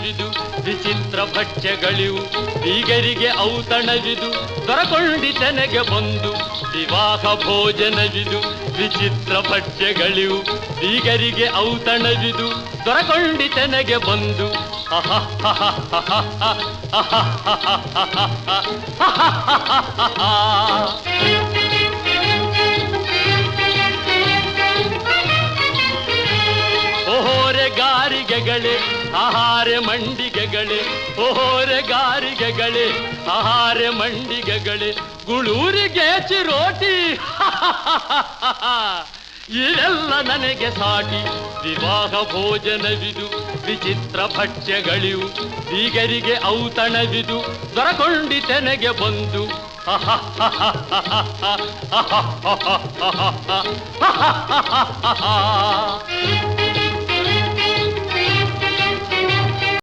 ಔತಣವಿದು ವಿಚಿತ್ರ ಭಕ್ಷ್ಯಗಳಿವು ಬೀಗರಿಗೆ ಔತಣವಿದು ದೊರಕೊಂಡಿತನೆಗೆ ಬಂದು ವಿವಾಹ ಭೋಜನವಿದು ವಿಚಿತ್ರ ಭಕ್ಷ್ಯಗಳಿವು ಬೀಗರಿಗೆ ಔತಣವಿದು ದೊರಕೊಂಡಿತನೆಗೆ ಬಂದು ಓಹೋರೆ ಗಾರಿಗೆಗಳೇ ಆಹಾರ ಮಂಡಿಗೆಗಳೇ ಓಹೋರೆ ಗಾರಿಗೆಗಳೇ ಆಹಾರ ಮಂಡಿಗೆಗಳೇ ಗುಳೂರಿಗೆ ಚಿರೋಟಿ ಇದೆಲ್ಲ ನನಗೆ ಸಾಟಿ ವಿವಾಹ ಭೋಜನವಿದು ವಿಚಿತ್ರ ಭಕ್ಷ್ಯಗಳಿವು ಬೀಗರಿಗೆ ಔತಣವಿದು ದೊರಕೊಂಡಿತೆನೆಗೆ ಬಂದು